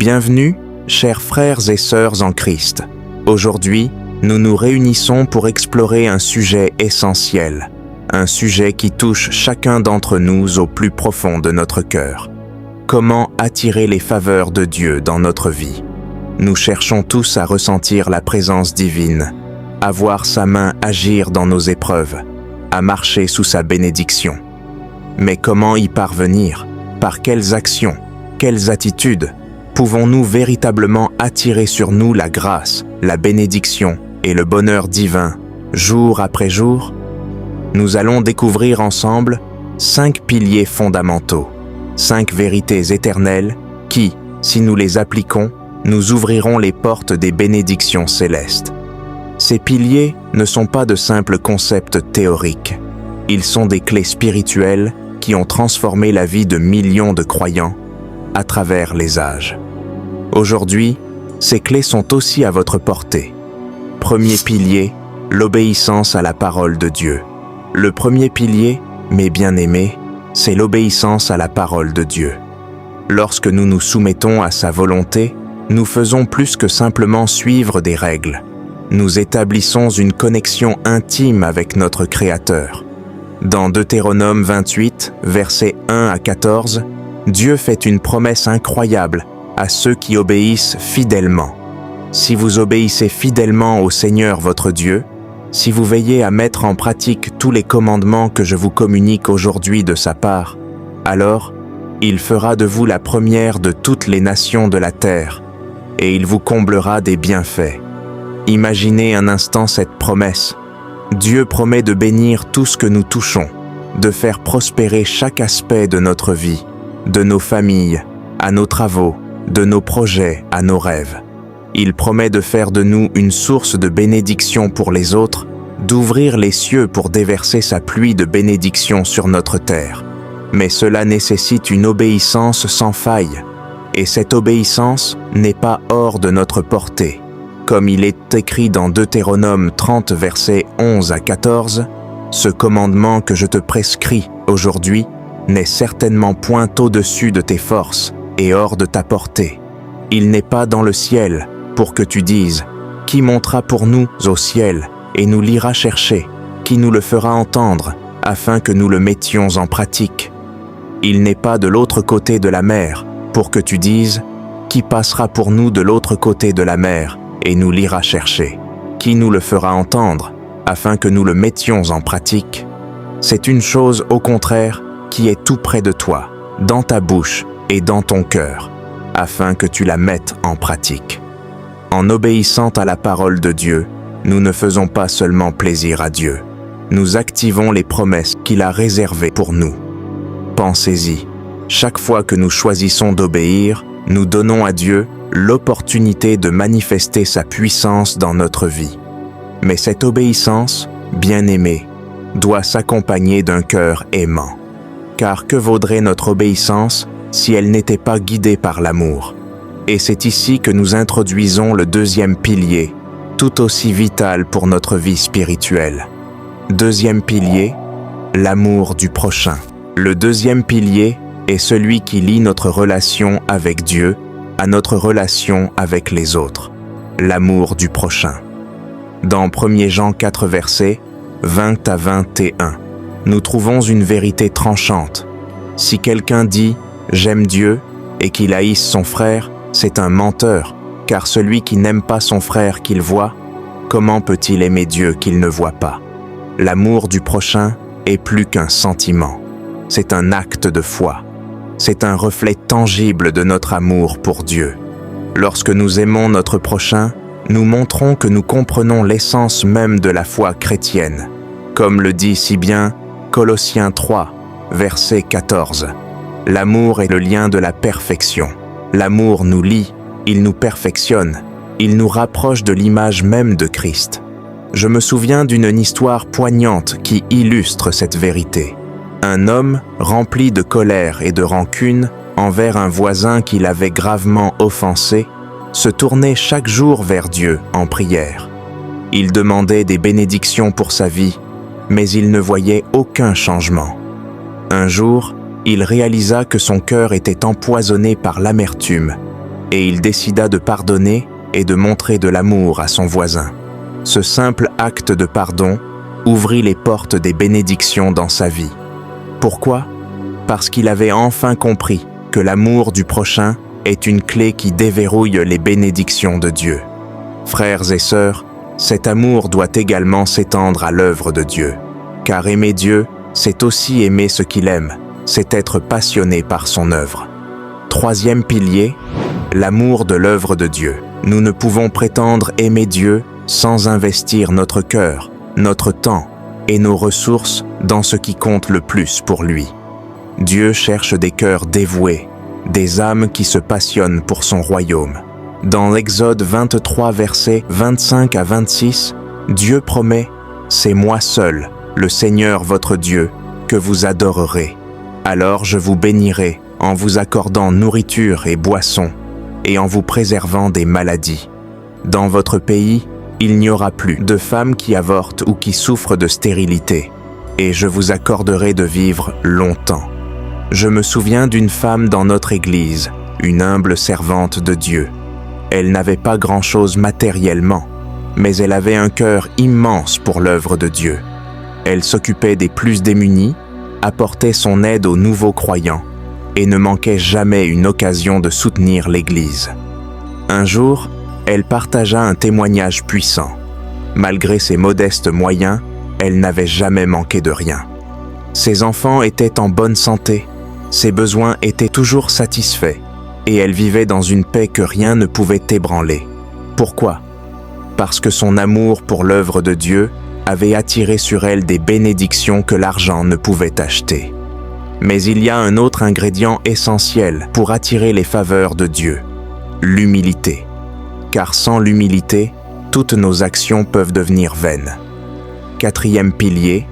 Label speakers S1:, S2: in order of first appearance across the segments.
S1: Bienvenue, chers frères et sœurs en Christ. Aujourd'hui, nous nous réunissons pour explorer un sujet essentiel, un sujet qui touche chacun d'entre nous au plus profond de notre cœur. Comment attirer les faveurs de Dieu dans notre vie? Nous cherchons tous à ressentir la présence divine, à voir sa main agir dans nos épreuves, à marcher sous sa bénédiction. Mais comment y parvenir? Par quelles actions, quelles attitudes pouvons-nous véritablement attirer sur nous la grâce, la bénédiction et le bonheur divin, jour après jour? Nous allons découvrir ensemble 5 piliers fondamentaux, 5 vérités éternelles qui, si nous les appliquons, nous ouvriront les portes des bénédictions célestes. Ces piliers ne sont pas de simples concepts théoriques. Ils sont des clés spirituelles qui ont transformé la vie de millions de croyants à travers les âges. Aujourd'hui, ces clés sont aussi à votre portée. Premier pilier, l'obéissance à la parole de Dieu. Le premier pilier, mes bien-aimés, c'est l'obéissance à la parole de Dieu. Lorsque nous nous soumettons à sa volonté, nous faisons plus que simplement suivre des règles. Nous établissons une connexion intime avec notre Créateur. Dans Deutéronome 28, versets 1 à 14, Dieu fait une promesse incroyable à ceux qui obéissent fidèlement. Si vous obéissez fidèlement au Seigneur votre Dieu, si vous veillez à mettre en pratique tous les commandements que je vous communique aujourd'hui de sa part, alors il fera de vous la première de toutes les nations de la terre, et il vous comblera des bienfaits. Imaginez un instant cette promesse. Dieu promet de bénir tout ce que nous touchons, de faire prospérer chaque aspect de notre vie, de nos familles, à nos travaux, de nos projets à nos rêves. Il promet de faire de nous une source de bénédiction pour les autres, d'ouvrir les cieux pour déverser sa pluie de bénédiction sur notre terre. Mais cela nécessite une obéissance sans faille, et cette obéissance n'est pas hors de notre portée. Comme il est écrit dans Deutéronome 30, versets 11 à 14, « Ce commandement que je te prescris aujourd'hui n'est certainement point au-dessus de tes forces et hors de ta portée. Il n'est pas dans le ciel pour que tu dises « Qui montera pour nous au ciel et nous l'ira chercher? Qui nous le fera entendre afin que nous le mettions en pratique? Il n'est pas de l'autre côté de la mer pour que tu dises « Qui passera pour nous de l'autre côté de la mer et nous l'ira chercher? Qui nous le fera entendre afin que nous le mettions en pratique? » C'est une chose au contraire qui est tout près de toi, dans ta bouche et dans ton cœur, afin que tu la mettes en pratique. En obéissant à la parole de Dieu, nous ne faisons pas seulement plaisir à Dieu, nous activons les promesses qu'il a réservées pour nous. Pensez-y, chaque fois que nous choisissons d'obéir, nous donnons à Dieu l'opportunité de manifester sa puissance dans notre vie. Mais cette obéissance, bien-aimée, doit s'accompagner d'un cœur aimant. Car que vaudrait notre obéissance si elle n'était pas guidée par l'amour? Et c'est ici que nous introduisons le deuxième pilier, tout aussi vital pour notre vie spirituelle. Deuxième pilier, l'amour du prochain. Le deuxième pilier est celui qui lie notre relation avec Dieu à notre relation avec les autres, l'amour du prochain. Dans 1 Jean 4 versets 20 à 21, nous trouvons une vérité tranchante. Si quelqu'un dit « J'aime Dieu » et qu'il haïsse son frère, c'est un menteur, car celui qui n'aime pas son frère qu'il voit, comment peut-il aimer Dieu qu'il ne voit pas? L'amour du prochain est plus qu'un sentiment. C'est un acte de foi. C'est un reflet tangible de notre amour pour Dieu. Lorsque nous aimons notre prochain, nous montrons que nous comprenons l'essence même de la foi chrétienne. Comme le dit si bien Colossiens 3, verset 14. L'amour est le lien de la perfection. L'amour nous lie, il nous perfectionne, il nous rapproche de l'image même de Christ. Je me souviens d'une histoire poignante qui illustre cette vérité. Un homme, rempli de colère et de rancune envers un voisin qui l'avait gravement offensé, se tournait chaque jour vers Dieu en prière. Il demandait des bénédictions pour sa vie, mais il ne voyait aucun changement. Un jour, il réalisa que son cœur était empoisonné par l'amertume et il décida de pardonner et de montrer de l'amour à son voisin. Ce simple acte de pardon ouvrit les portes des bénédictions dans sa vie. Pourquoi ? Parce qu'il avait enfin compris que l'amour du prochain est une clé qui déverrouille les bénédictions de Dieu. Frères et sœurs, cet amour doit également s'étendre à l'œuvre de Dieu. Car aimer Dieu, c'est aussi aimer ce qu'il aime, c'est être passionné par son œuvre. Troisième pilier, l'amour de l'œuvre de Dieu. Nous ne pouvons prétendre aimer Dieu sans investir notre cœur, notre temps et nos ressources dans ce qui compte le plus pour lui. Dieu cherche des cœurs dévoués, des âmes qui se passionnent pour son royaume. Dans l'Exode 23, versets 25 à 26, Dieu promet « C'est moi seul, le Seigneur votre Dieu, que vous adorerez. Alors je vous bénirai en vous accordant nourriture et boisson, et en vous préservant des maladies. Dans votre pays, il n'y aura plus de femmes qui avortent ou qui souffrent de stérilité, et je vous accorderai de vivre longtemps. » Je me souviens d'une femme dans notre église, une humble servante de Dieu. Elle n'avait pas grand-chose matériellement, mais elle avait un cœur immense pour l'œuvre de Dieu. Elle s'occupait des plus démunis, apportait son aide aux nouveaux croyants et ne manquait jamais une occasion de soutenir l'Église. Un jour, elle partagea un témoignage puissant. Malgré ses modestes moyens, elle n'avait jamais manqué de rien. Ses enfants étaient en bonne santé, ses besoins étaient toujours satisfaits, et elle vivait dans une paix que rien ne pouvait ébranler. Pourquoi ? Parce que son amour pour l'œuvre de Dieu avait attiré sur elle des bénédictions que l'argent ne pouvait acheter. Mais il y a un autre ingrédient essentiel pour attirer les faveurs de Dieu, l'humilité. Car sans l'humilité, toutes nos actions peuvent devenir vaines. Quatrième pilier,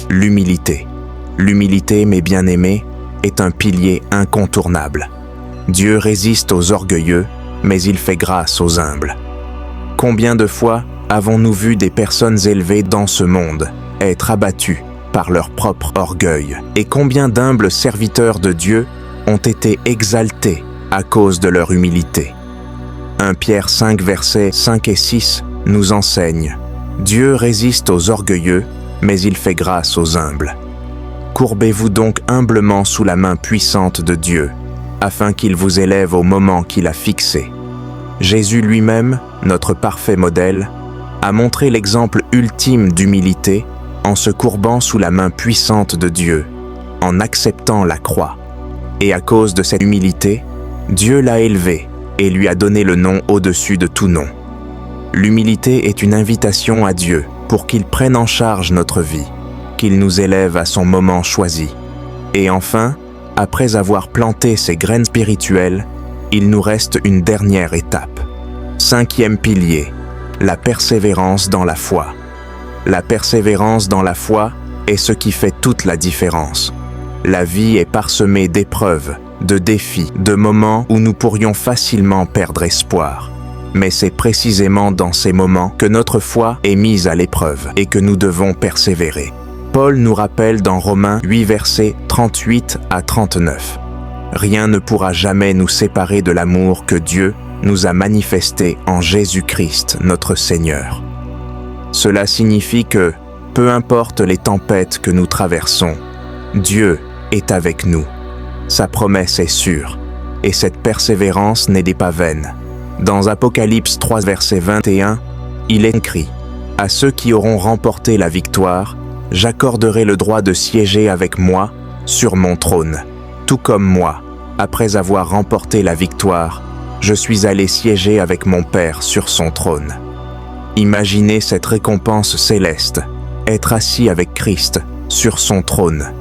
S1: l'humilité. L'humilité, mes bien-aimés, est un pilier incontournable. Dieu résiste aux orgueilleux, mais il fait grâce aux humbles. Combien de fois avons-nous vu des personnes élevées dans ce monde être abattues par leur propre orgueil? Et combien d'humbles serviteurs de Dieu ont été exaltés à cause de leur humilité? 1 Pierre 5, versets 5 et 6 nous enseigne « Dieu résiste aux orgueilleux, mais il fait grâce aux humbles. Courbez-vous donc humblement sous la main puissante de Dieu, afin qu'il vous élève au moment qu'il a fixé. » Jésus lui-même, notre parfait modèle, a montré l'exemple ultime d'humilité en se courbant sous la main puissante de Dieu, en acceptant la croix. Et à cause de cette humilité, Dieu l'a élevé et lui a donné le nom au-dessus de tout nom. L'humilité est une invitation à Dieu pour qu'il prenne en charge notre vie, qu'il nous élève à son moment choisi. Et enfin, après avoir planté ces graines spirituelles, il nous reste une dernière étape. Cinquième pilier, la persévérance dans la foi. La persévérance dans la foi est ce qui fait toute la différence. La vie est parsemée d'épreuves, de défis, de moments où nous pourrions facilement perdre espoir. Mais c'est précisément dans ces moments que notre foi est mise à l'épreuve et que nous devons persévérer. Paul nous rappelle dans Romains 8, versets 38 à 39. « Rien ne pourra jamais nous séparer de l'amour que Dieu nous a manifesté en Jésus-Christ, notre Seigneur. » Cela signifie que, peu importe les tempêtes que nous traversons, Dieu est avec nous. Sa promesse est sûre, et cette persévérance n'est pas vaine. Dans Apocalypse 3, verset 21, il est écrit « À ceux qui auront remporté la victoire, j'accorderai le droit de siéger avec moi sur mon trône. Tout comme moi, après avoir remporté la victoire, je suis allé siéger avec mon Père sur son trône. » Imaginez cette récompense céleste, être assis avec Christ sur son trône.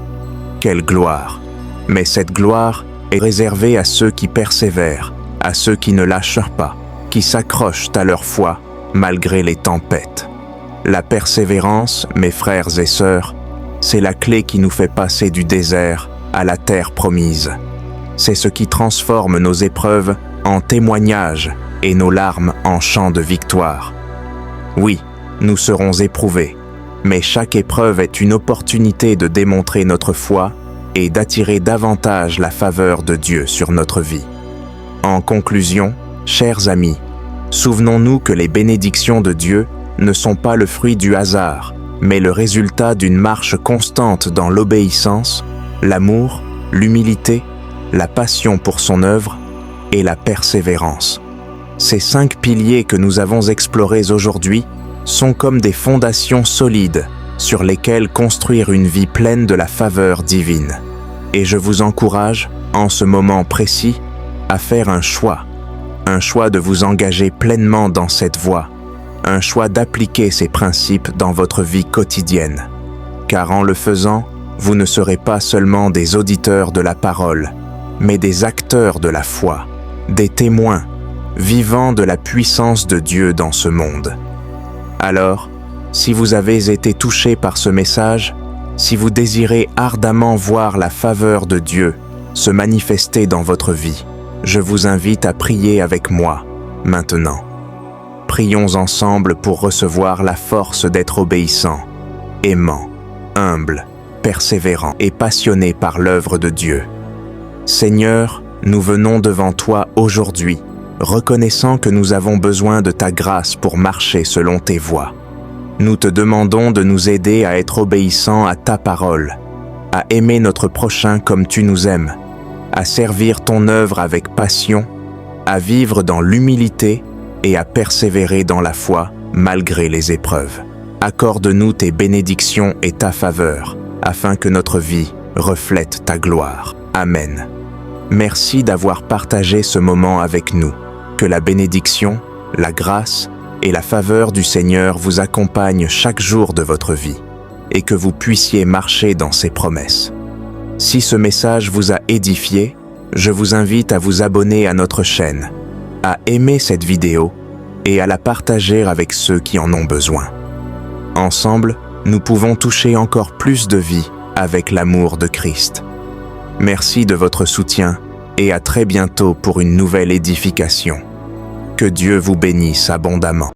S1: Quelle gloire! Mais cette gloire est réservée à ceux qui persévèrent, à ceux qui ne lâchent pas, qui s'accrochent à leur foi malgré les tempêtes. La persévérance, mes frères et sœurs, c'est la clé qui nous fait passer du désert à la terre promise. C'est ce qui transforme nos épreuves en témoignages et nos larmes en chants de victoire. Oui, nous serons éprouvés, mais chaque épreuve est une opportunité de démontrer notre foi et d'attirer davantage la faveur de Dieu sur notre vie. En conclusion, Chers amis, souvenons-nous que les bénédictions de Dieu ne sont pas le fruit du hasard, mais le résultat d'une marche constante dans l'obéissance, l'amour, l'humilité, la passion pour son œuvre et la persévérance. Ces 5 piliers que nous avons explorés aujourd'hui sont comme des fondations solides sur lesquelles construire une vie pleine de la faveur divine. Et je vous encourage, en ce moment précis, à faire un choix de vous engager pleinement dans cette voie, un choix d'appliquer ces principes dans votre vie quotidienne. Car en le faisant, vous ne serez pas seulement des auditeurs de la parole, mais des acteurs de la foi, des témoins, vivant de la puissance de Dieu dans ce monde. Alors, si vous avez été touché par ce message, si vous désirez ardemment voir la faveur de Dieu se manifester dans votre vie, je vous invite à prier avec moi, maintenant. Prions ensemble pour recevoir la force d'être obéissant, aimant, humble, persévérant et passionné par l'œuvre de Dieu. Seigneur, nous venons devant toi aujourd'hui, reconnaissant que nous avons besoin de ta grâce pour marcher selon tes voies. Nous te demandons de nous aider à être obéissants à ta parole, à aimer notre prochain comme tu nous aimes, à servir ton œuvre avec passion, à vivre dans l'humilité et à persévérer dans la foi malgré les épreuves. Accorde-nous tes bénédictions et ta faveur, afin que notre vie reflète ta gloire. Amen. Merci d'avoir partagé ce moment avec nous. Que la bénédiction, la grâce et la faveur du Seigneur vous accompagnent chaque jour de votre vie, et que vous puissiez marcher dans ses promesses. Si ce message vous a édifié, je vous invite à vous abonner à notre chaîne, à aimer cette vidéo et à la partager avec ceux qui en ont besoin. Ensemble, nous pouvons toucher encore plus de vies avec l'amour de Christ. Merci de votre soutien et à très bientôt pour une nouvelle édification. Que Dieu vous bénisse abondamment.